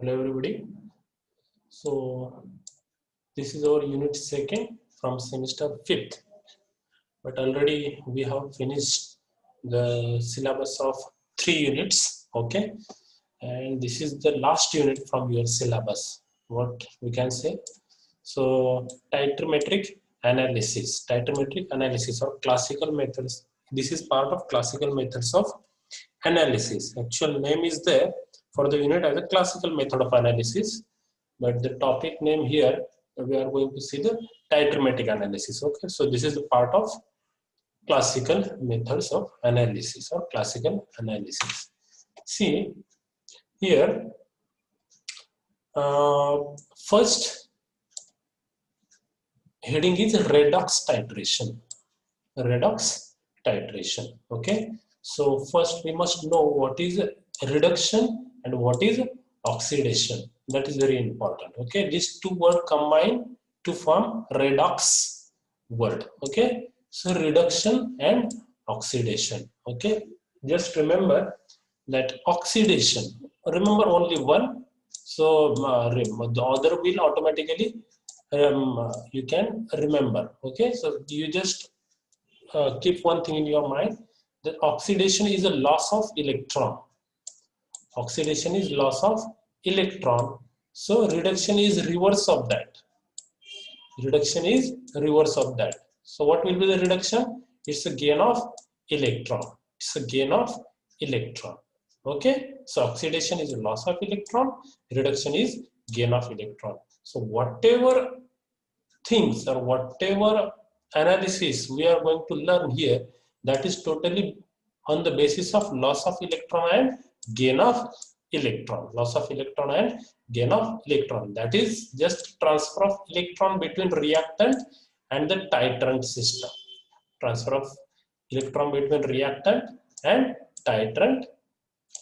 Hello everybody. So this is our unit 2nd from semester 5th, but already we have finished the syllabus of 3 units. Okay, and this is the last unit from your syllabus, what we can say. So titrometric analysis or classical methods. This is part of classical methods of analysis. Actual name is there for the unit as a classical method of analysis, but the topic name here we are going to see the titrometric analysis. Okay, so this is the part of classical methods of analysis or classical analysis. See here, first heading is redox titration. Redox titration. Okay, so first we must know what is reduction and what is oxidation. That is very important. Okay, these two words combine to form redox word. Okay, so reduction and oxidation. Okay, just remember that oxidation, remember only one, so the other will automatically you can remember. Okay, so you just keep one thing in your mind, that oxidation is a loss of electron. Oxidation is loss of electron. So reduction is reverse of that. Reduction is reverse of that. So what will be the reduction? It's a gain of electron. It's a gain of electron. Okay. So oxidation is a loss of electron. Reduction is gain of electron. So whatever things or whatever analysis we are going to learn here, that is totally on the basis of loss of electron and gain of electron. Loss of electron and gain of electron, that is just transfer of electron between reactant and the titrant system. Transfer of electron between reactant and titrant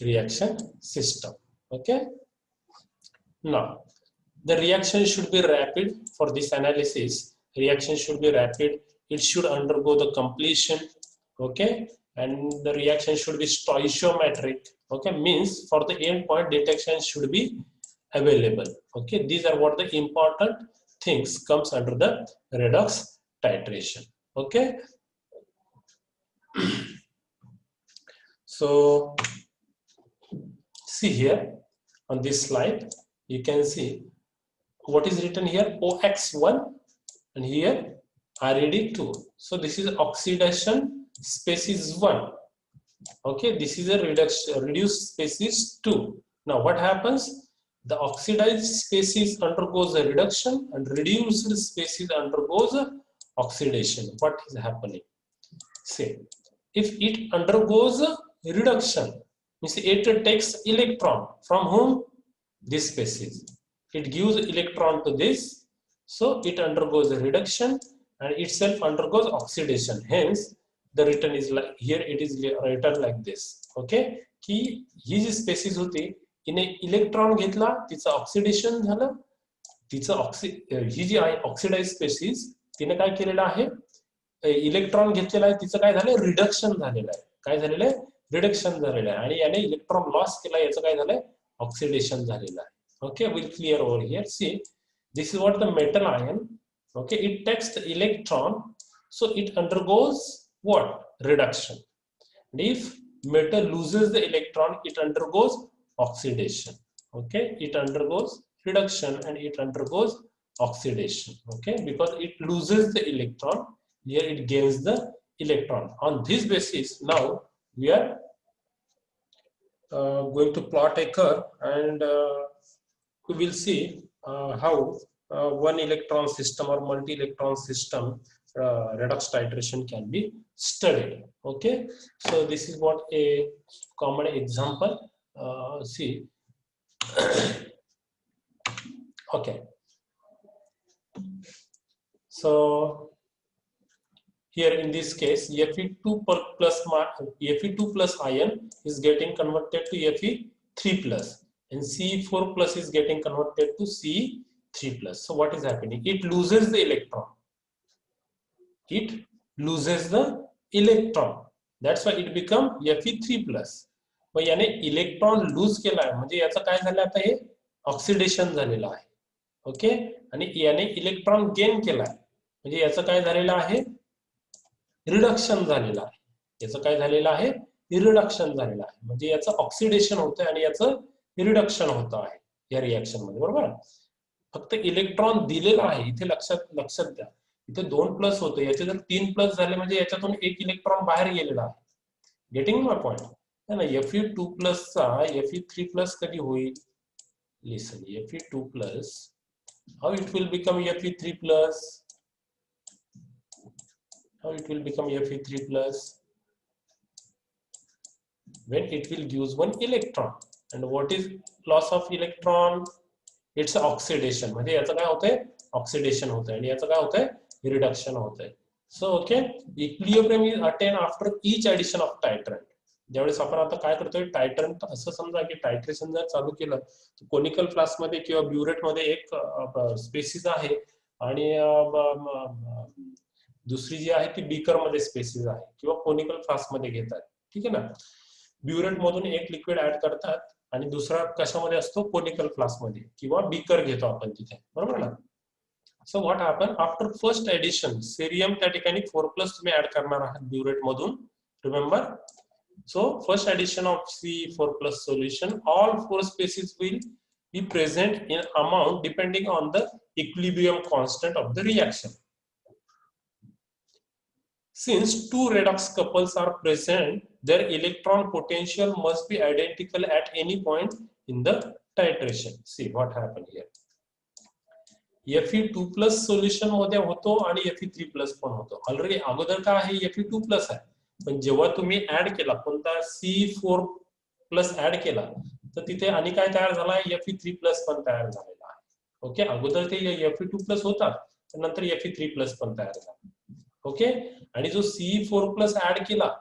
reaction system. Okay, now the reaction should be rapid. For this analysis, reaction should be rapid. It should undergo the completion. Okay, and the reaction should be stoichiometric. Okay, means for the endpoint detection should be available. Okay, these are what the important things comes under the redox titration. Okay, so see here on this slide, you can see what is written here, OX1 and here RED2. So this is oxidation species 1. Okay, this is a reduced species 2. Now what happens? The oxidized species undergoes a reduction and reduced species undergoes oxidation. What is happening? Say, if it undergoes a reduction, means it takes electron from whom? This species. It gives electron to this, so it undergoes a reduction and itself undergoes oxidation. Hence, the written is like here. It is written like this. Okay, की ही जी species होती, इने electron घेतला, तिचं oxidation झालं, तिचं ही जी आहे oxidise spaces, तिने काय केलेलं आहे, इलेक्ट्रॉन घेतलेला आहे, तिचं काय झालं, रिडक्शन झालेलं आहे. काय झालेलं आहे, रिडक्शन झालेलं आहे, आणि याने इलेक्ट्रॉन लॉस केला, याचं काय झालंय, ऑक्सिडेशन झालेलं आहे. Okay, we'll clear over here. See, this is what the metal ion. Okay, it takes the electron, so it undergoes what? Reduction. And if metal loses the electron, it undergoes oxidation. Okay, it undergoes reduction and it undergoes oxidation. Okay, because it loses the electron, here it gains the electron. On this basis, now we are going to plot a curve, and we will see how one electron system or multi-electron system redox titration can be studied. Okay, so this is what a common example. See, okay, so here in this case, Fe2 plus ion is getting converted to Fe3 plus. And C4 plus is getting converted to C3 plus. So what is happening? It loses the electron. It loses the electron. That's why it become Fe3 plus. मग याने electron lose केलाय, म्हणजे याचं काय झालं आता, हे oxidation झालेलं आहे. Okay, आणि याने इलेक्ट्रॉन गेन केलाय, म्हणजे याचं काय झालेलं आहे, रिडक्शन झालेलं आहे. याचं काय झालेलं आहे, रिडक्शन झालेलं आहे, म्हणजे याचं ऑक्सिडेशन होतंय आणि याचं रिडक्शन होत आहे या रिएक्शन मध्ये, बरोबर. फक्त इलेक्ट्रॉन दिलेला आहे इथे, लक्षात द्या, इथे 2 प्लस होते, याचे जर 3 प्लस झाले म्हणजे याच्यातून एक इलेक्ट्रॉन बाहेर गेलेला आहे. गेटिंग माय पॉइंट है ना. Fe2 प्लसचा Fe3 प्लस कधी होईल, listen, Fe2 plus how it will become Fe3 plus, how it will become Fe3 plus, when it will use one electron. And what is loss of electron, it's oxidation, म्हणजे याचं काय होतंय, oxidation होतंय, आणि याचं काय होतंय, रिडक्शन होतंय. So okay, equilibrium is attained after each addition of titrant. ज्यावेळेस आपण आता काय करतोय, टायट्रंट, असं समजा की टायट्रेशन जर चालू केलं तर कोनिकल फ्लास्क मध्ये किंवा ब्युरेट मध्ये एक स्पेसिस आहे, आणि दुसरी जी आहे ती बीकर मध्ये स्पेसिस आहे, किंवा कोनिकल फ्लास्क मध्ये घेतात, ठीक आहे ना. ब्युरेट मधून एक लिक्विड ऍड करतात आणि दुसरा कशामध्ये असतो, कोनिकल फ्लास्क मध्ये, किंवा बीकर घेतो आपण तिथे, बरोबर ना. So what happen after first edition, cerium त्या ठिकाणी 4+ तुम्ही ऍड करणार आहात ब्युरेट मधून, remember. So first edition of C4+ solution, all 4 species will be present in amount depending on the equilibrium constant of the reaction. Since 2 redox couples are present, their electron potential must be identical at any point in the titration. See what happened here. Fe2+ solution मध्ये होतो आणि Fe3+ पण होतो. Already अगोदर काय आहे, Fe2+ आहे, पण जेव्हा तुम्ही ऍड केला, कोणता C4+ ऍड केला, तर तिथे आणि काय तयार झाला, Fe3+ पण तयार झालेला आहे. ओके, अगोदर ते Fe2+ होता, नंतर Fe3+ पण तयार झाला. ओके, आणि जो C4+ ऍड केला,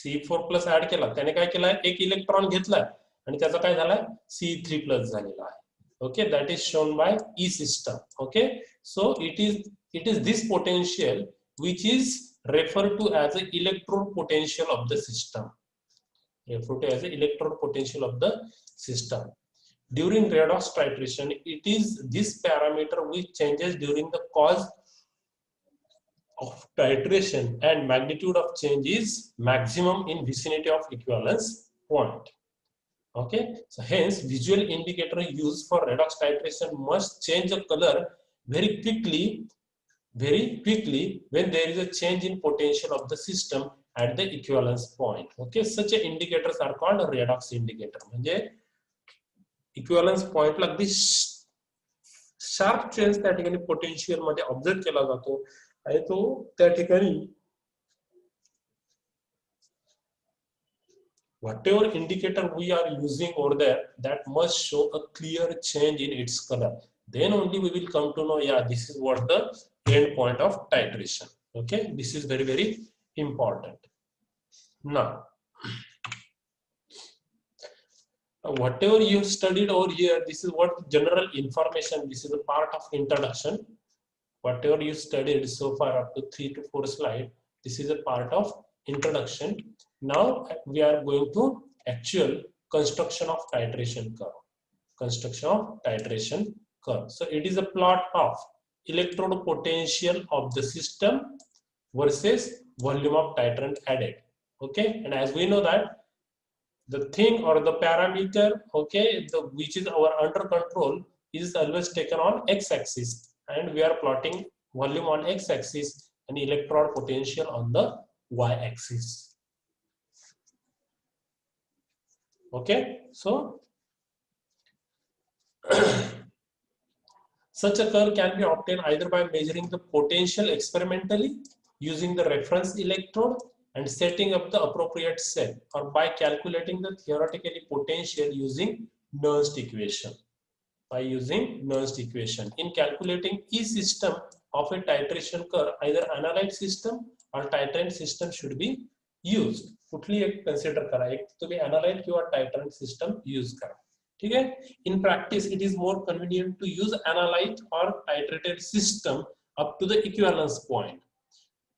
C4+ ऍड केला, त्याने काय केलाय, एक इलेक्ट्रॉन घेतलाय आणि त्याचा काय झालाय, C3+ झालेला आहे. Okay, that is shown by E system. Okay, so it is this potential which is referred to as the electrode potential of the system. Referred to as the electrode potential of the system. During redox titration, it is this parameter which changes during the course of titration, and magnitude of change is maximum in vicinity of equivalence point. Okay, so hence visual indicator used for redox titration must change the color very quickly when there is a change in potential of the system at the equivalence point. Okay, such indicators are called redox indicator. म्हणजे equivalence point ला अगदी sharp change त्या ठिकाणी potential मध्ये observe केला जातो, आणि तो त्या ठिकाणी whatever indicator we are using over there, that must show a clear change in its color. Then only we will come to know, yeah, this is what the end point of titration. Okay, this is very, very important. Now, whatever you studied over here, this is what general information, this is a part of introduction. Whatever you studied so far up to 3 to 4 slides, this is a part of introduction. Now we are going to actual construction of titration curve. Construction of titration curve. So it is a plot of electrode potential of the system versus volume of titrant added. Okay, and as we know that the thing or the parameter, okay, which is our under control, is always taken on x-axis, and we are plotting volume on x-axis and electrode potential on the y-axis. Okay, so such a curve can be obtained either by measuring the potential experimentally using the reference electrode and setting up the appropriate cell, or by calculating the theoretically potential using Nernst equation. By using Nernst equation in calculating each system of a titration curve, either analyte system or titrant system should be used. कुठली एक consider करा, एक तुम्ही analyte किंवा टायट्रंट system use करा, ठीक आहे. In practice it is more convenient to use analyte or titrated system up to the equivalence point.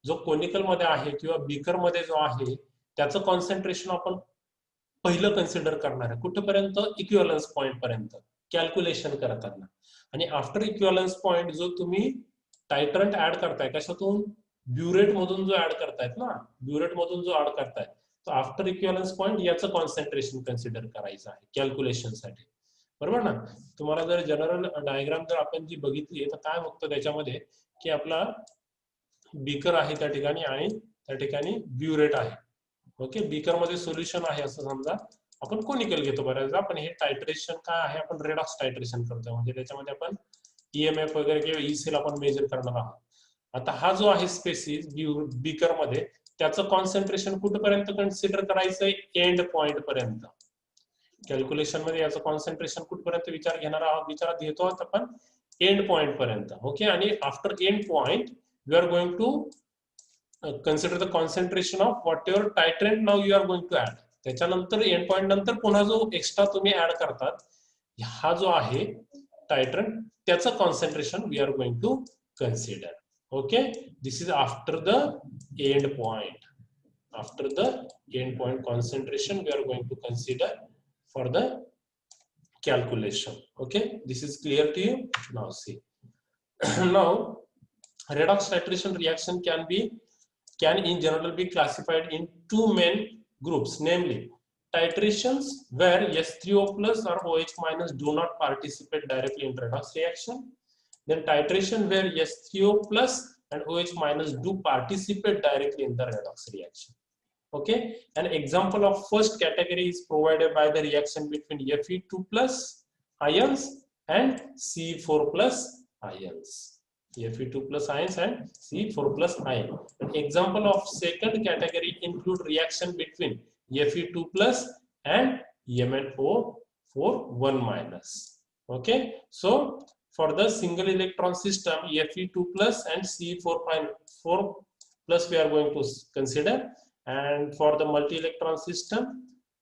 जो कोनिकल मध्ये आहे किंवा बीकर मध्ये जो आहे त्याचं कॉन्सन्ट्रेशन आपण पहिलं कन्सिडर करणार आहे कुठपर्यंत इक्विव्हॅलन्स पॉइंट पर्यंत कॅल्क्युलेशन करताना. आणि आफ्टर इक्विव्हॅलन्स पॉइंट जो तुम्ही टायट्रंट ऍड करताय कशातून ब्युरेट मधून जो ऍड करतायत ना ब्युरेट मधून जो ऍड करताय तो आफ्टर इक्विव्हॅलन्स पॉइंट याचं कॉन्सन्ट्रेशन कन्सिडर करायचं आहे कॅल्क्युलेशन साठी. बरोबर ना. तुम्हाला जर जनरल डायग्राम जर आपण जी बघितली तर काय बघतो त्याच्यामध्ये की आपला बीकर आहे त्या ठिकाणी आणि त्या ठिकाणी ब्युरेट आहे. ओके बीकर मध्ये सोल्युशन आहे असं समजा आपण कोनिकल घेतो बऱ्याचदा पण हे टायट्रेशन काय आहे आपण रेडॉक्स टायट्रेशन करतो म्हणजे त्याच्यामध्ये आपण ईएमएफ वगैरे किंवा ई-सेल आपण मेजर करणार आहोत. आता हा जो आहे स्पेसिस बीकर मध्ये त्याचं कॉन्सन्ट्रेशन कुठपर्यंत कन्सिडर करायचं एंड पॉइंट पर्यंत. कॅल्क्युलेशन मध्ये याचं कॉन्सन्ट्रेशन कुठपर्यंत विचारात घेतो आपण एंड पॉइंट पर्यंत. ओके आणि after end point we are going to consider the concentration of whatever titrant now you are going to add. त्याच्यानंतर एंड पॉइंट नंतर पुन्हा जो एक्स्ट्रा तुम्ही ऍड करतात हा जो आहे टायट्रंट त्याचं concentration we are going to consider. Okay this is after the end point. After the end point concentration we are going to consider for the calculation. Okay this is clear to you. Now see now redox titration reaction can in general be classified in two main groups, namely titrations where S3O plus or OH minus do not participate directly in redox reaction, then titration where S3O plus and OH minus do participate directly in the redox reaction. Okay, an example of first category is provided by the reaction between Fe2 plus ions and C4 plus ions. Fe2 plus ions and C4 plus ion. An example of second category include reaction between Fe2 plus and MnO4 1 minus. Okay, so for the single electron system Fe2 plus and C4 plus we are going to consider, and for the multi electron system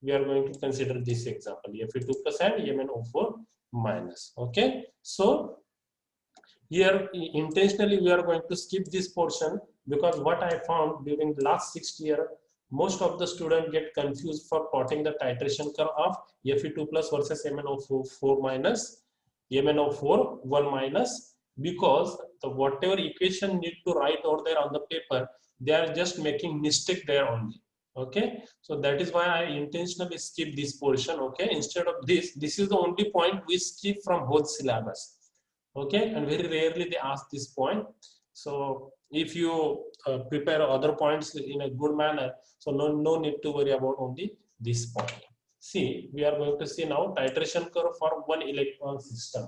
we are going to consider this example Fe2 plus and MnO4 minus. Okay, so here intentionally we are going to skip this portion because what I found during the last 6th year most of the students get confused for plotting the titration curve of Fe2 plus versus MnO4 minus MnO4 1 minus because the whatever equation need to write over there on the paper they are just making mistake there only. Okay, so that is why I intentionally skip this portion. Okay, instead of this is the only point we skip from whole syllabus. Okay, and very rarely they ask this point. So if you prepare other points in a good manner, so no need to worry about only this point. See, we are going to see now titration curve for one electron system.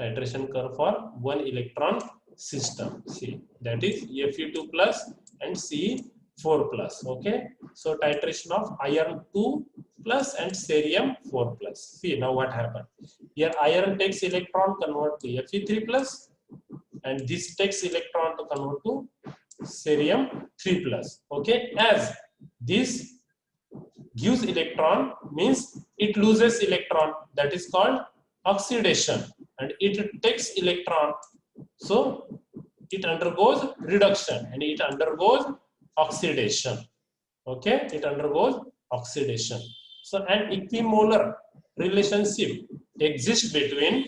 Titration curve for one electron system. See, that is Fe2 plus and C4 plus. Okay, so titration of iron 2 plus and cerium 4 plus. See now what happened. Here iron takes electron convert to Fe3 plus and this takes electron to convert to cerium 3 plus. Okay, as this gives electron means it loses electron, that is called oxidation, and it takes electron so it undergoes reduction and it undergoes oxidation. Okay, it undergoes oxidation. So an equimolar relationship exists between